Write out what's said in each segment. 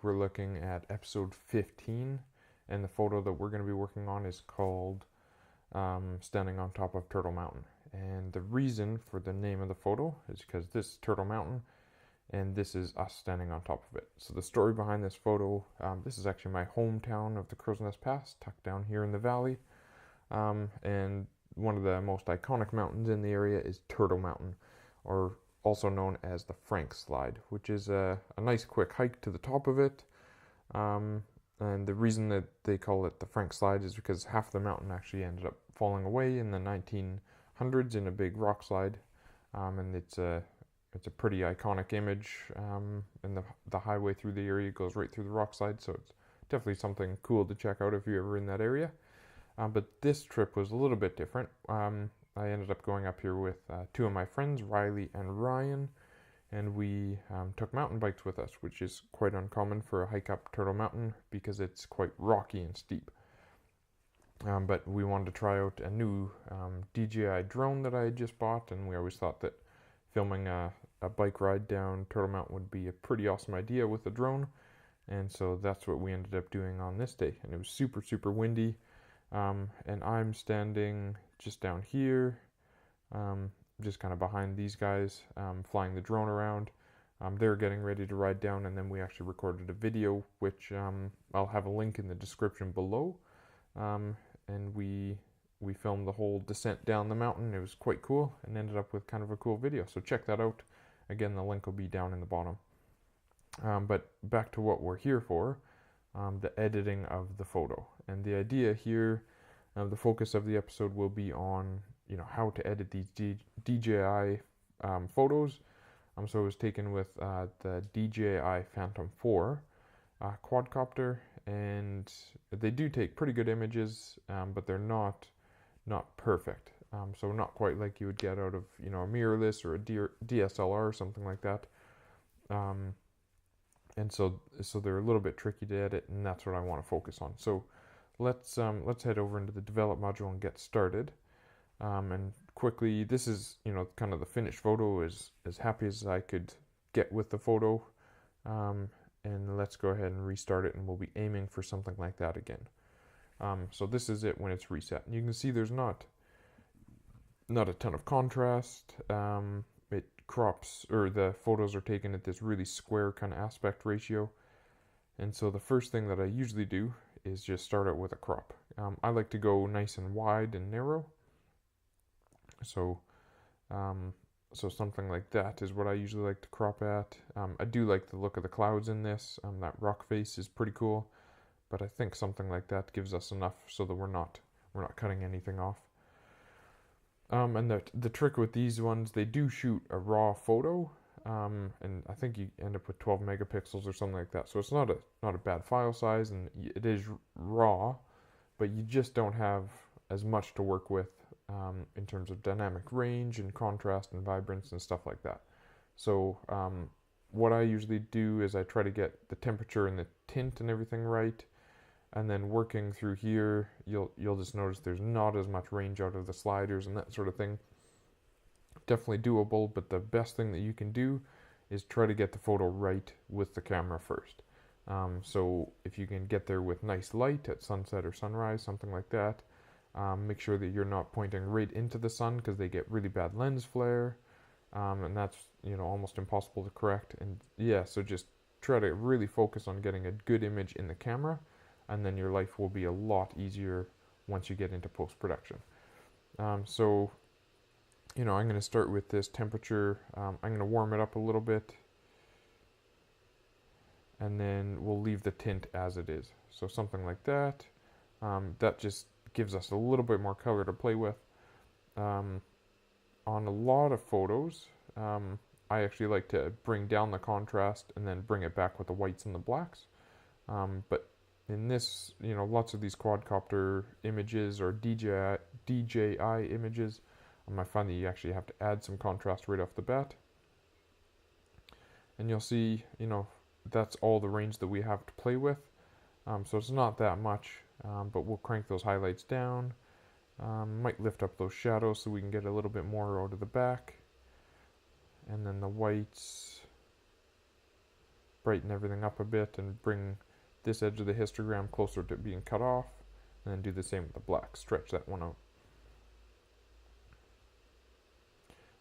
week we're looking at episode 15, and the photo that we're going to be working on is called Standing on Top of Turtle Mountain. And the reason for the name of the photo is because this is Turtle Mountain, and this is us standing on top of it. So the story behind this photo, this is actually my hometown of the Crowsnest Pass, tucked down here in the valley. And one of the most iconic mountains in the area is Turtle Mountain, or also known as the Frank Slide, which is a nice quick hike to the top of it. And the reason that they call it the Frank Slide is because half the mountain actually ended up falling away in the 1900s in a big rock slide. And it's a pretty iconic image. And the highway through the area goes right through the rock slide, so it's definitely something cool to check out if you're ever in that area. But this trip was a little bit different. I ended up going up here with two of my friends, Riley and Ryan, and we took mountain bikes with us, which is quite uncommon for a hike up Turtle Mountain because it's quite rocky and steep. But we wanted to try out a new DJI drone that I had just bought, and we always thought that filming a bike ride down Turtle Mountain would be a pretty awesome idea with a drone, and so that's what we ended up doing on this day. And it was super, super windy. And I'm standing just down here, just kind of behind these guys, flying the drone around. They're getting ready to ride down, and then we actually recorded a video, which I'll have a link in the description below. And we filmed the whole descent down the mountain. It was quite cool, and ended up with kind of a cool video. So check that out. Again, the link will be down in the bottom. But back to what we're here for. The editing of the photo, and the idea here, the focus of the episode will be on how to edit these DJI photos. So it was taken with the DJI Phantom 4 quadcopter, and they do take pretty good images, but they're not perfect. So not quite like you would get out of a mirrorless or a DSLR or something like that. And so they're a little bit tricky to edit, and that's what I want to focus on. So let's head over into the develop module and get started. And quickly, this is kind of the finished photo, as happy as I could get with the photo. And let's go ahead and restart it, and we'll be aiming for something like that again. So this is it when it's reset, and you can see there's not a ton of contrast. It crops, or the photos are taken at this really square kind of aspect ratio. And so the first thing that I usually do is just start out with a crop. I like to go nice and wide and narrow. So something like that is what I usually like to crop at. I do like the look of the clouds in this. That rock face is pretty cool, but I think something like that gives us enough so that we're not cutting anything off. And the trick with these ones, they do shoot a raw photo, and I think you end up with 12 megapixels or something like that. So it's not a bad file size, and it is raw, but you just don't have as much to work with in terms of dynamic range and contrast and vibrance and stuff like that. So what I usually do is I try to get the temperature and the tint and everything right. And then working through here, you'll just notice there's not as much range out of the sliders and that sort of thing. Definitely doable, but the best thing that you can do is try to get the photo right with the camera first. So if you can get there with nice light at sunset or sunrise, something like that, make sure that you're not pointing right into the sun, because they get really bad lens flare, and that's almost impossible to correct. And yeah, so just try to really focus on getting a good image in the camera, and then your life will be a lot easier once you get into post-production. So, I'm going to start with this temperature. I'm going to warm it up a little bit, and then we'll leave the tint as it is. So something like that. That just gives us a little bit more color to play with. On a lot of photos, I actually like to bring down the contrast and then bring it back with the whites and the blacks. But in this, lots of these quadcopter images or DJI images, I find that you actually have to add some contrast right off the bat. And you'll see, that's all the range that we have to play with. So it's not that much, but we'll crank those highlights down. Might lift up those shadows so we can get a little bit more out of the back. And then the whites, brighten everything up a bit and bring this edge of the histogram closer to being cut off, and then do the same with the black, stretch that one out.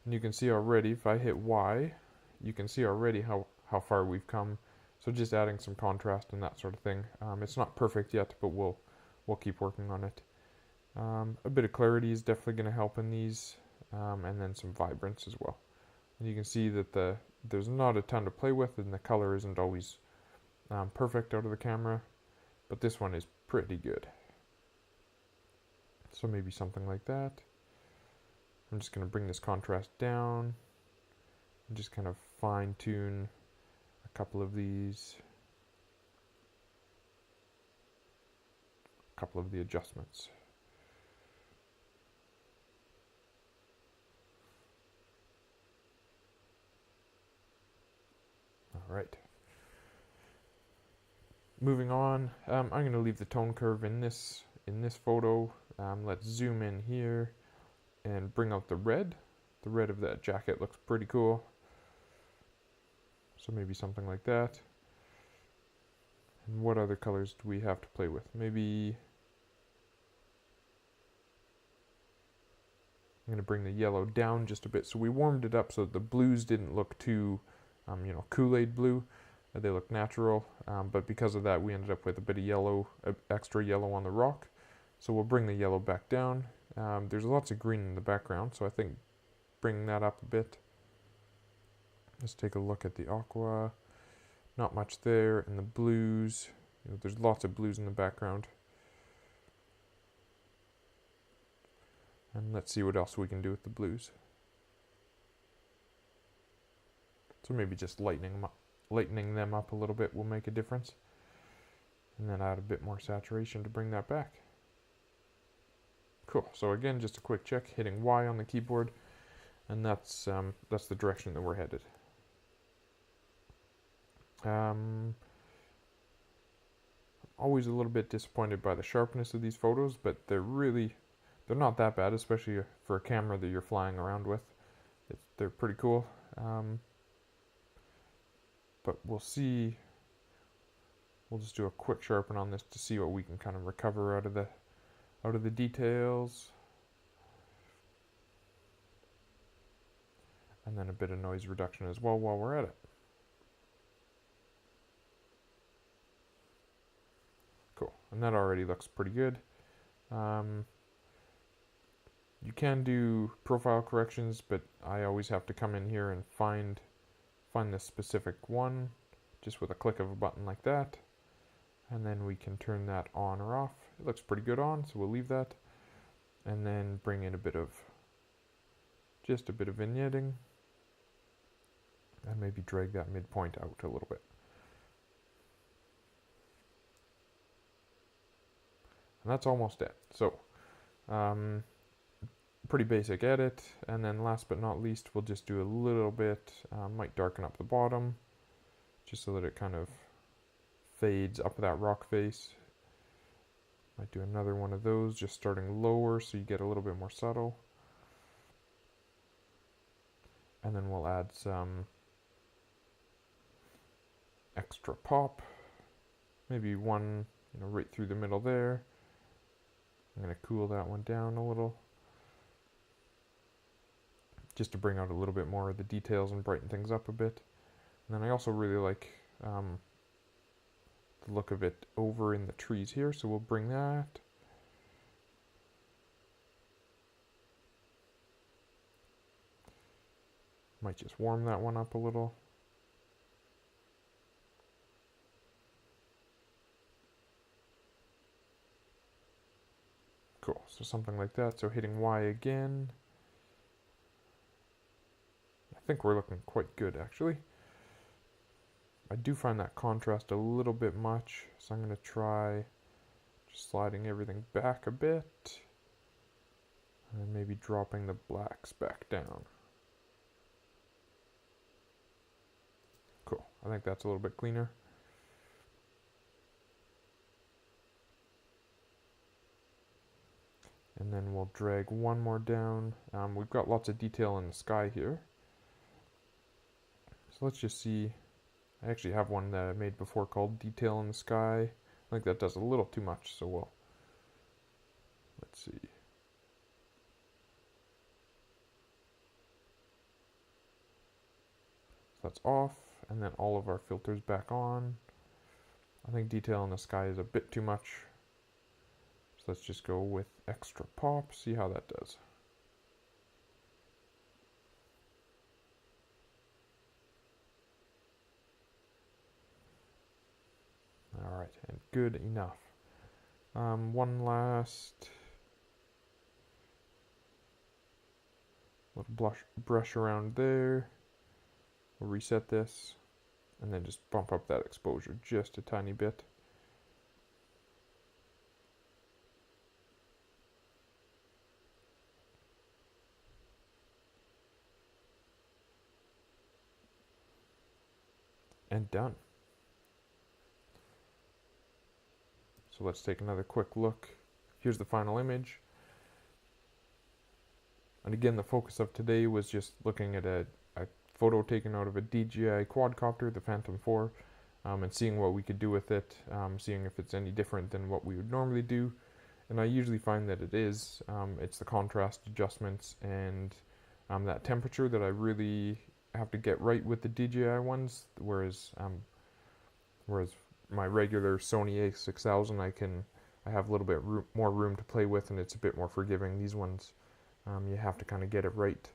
And you can see already, if I hit Y, you can see already how far we've come. So just adding some contrast and that sort of thing. It's not perfect yet, but we'll keep working on it. A bit of clarity is definitely going to help in these, and then some vibrance as well. And you can see that there's not a ton to play with, and the color isn't always perfect out of the camera, but this one is pretty good. So maybe something like that. I'm just going to bring this contrast down and just kind of fine tune a couple of these, a couple of the adjustments. All right. Moving on, I'm going to leave the tone curve in this photo. Let's zoom in here and bring out the red. The red of that jacket looks pretty cool. So maybe something like that. And what other colors do we have to play with? Maybe I'm going to bring the yellow down just a bit. So we warmed it up so the blues didn't look too, Kool-Aid blue. They look natural, but because of that we ended up with a bit of yellow, extra yellow on the rock. So we'll bring the yellow back down. There's lots of green in the background, so I think bringing that up a bit. Let's take a look at the aqua. Not much there. And the blues, there's lots of blues in the background. And let's see what else we can do with the blues. So maybe just lightening them up a little bit will make a difference. And then add a bit more saturation to bring that back. Cool. So again, just a quick check, hitting Y on the keyboard, and that's the direction that we're headed. Always a little bit disappointed by the sharpness of these photos, but they're not that bad, especially for a camera that you're flying around with. They're pretty cool. But we'll see. We'll just do a quick sharpen on this to see what we can kind of recover out of the details. And then a bit of noise reduction as well while we're at it. Cool. And that already looks pretty good. You can do profile corrections, but I always have to come in here and find the specific one just with a click of a button like that. And then we can turn that on or off. It looks pretty good on, so we'll leave that. And then bring in just a bit of vignetting. And maybe drag that midpoint out a little bit. And that's almost it. So, pretty basic edit. And then last but not least, we'll just do a little bit, might darken up the bottom, just so that it kind of fades up that rock face. Might do another one of those, just starting lower so you get a little bit more subtle. And then we'll add some extra pop. Maybe one, right through the middle there. I'm going to cool that one down a little, just to bring out a little bit more of the details and brighten things up a bit. And then I also really like the look of it over in the trees here, so we'll bring that. Might just warm that one up a little. Cool, so something like that. So hitting Y again. I think we're looking quite good, actually. I do find that contrast a little bit much, so I'm going to try just sliding everything back a bit. And then maybe dropping the blacks back down. Cool, I think that's a little bit cleaner. And then we'll drag one more down. We've got lots of detail in the sky here. So let's just see. I actually have one that I made before called Detail in the Sky. I think that does a little too much, so let's see. So that's off, and then all of our filters back on. I think Detail in the Sky is a bit too much. So let's just go with extra pop, see how that does. Alright, and good enough. One last little brush around there. We'll reset this, and then just bump up that exposure just a tiny bit. And done. So let's take another quick look. Here's the final image. And again, the focus of today was just looking at a photo taken out of a DJI quadcopter, the Phantom 4, and seeing what we could do with it, seeing if it's any different than what we would normally do. And I usually find that it is. It's the contrast adjustments and that temperature that I really have to get right with the DJI ones, whereas my regular Sony a6000 I have a little bit more room to play with, and it's a bit more forgiving. These ones you have to kind of get it right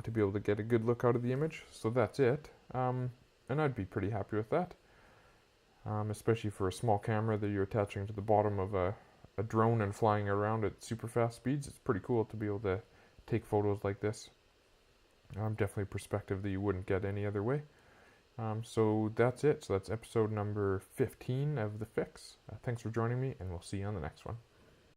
to be able to get a good look out of the image. So that's it, and I'd be pretty happy with that, especially for a small camera that you're attaching to the bottom of a drone and flying around at super fast speeds. It's pretty cool to be able to take photos like this. Definitely perspective that you wouldn't get any other way. So that's it. So that's episode number 15 of The Fix. Thanks for joining me, and we'll see you on the next one.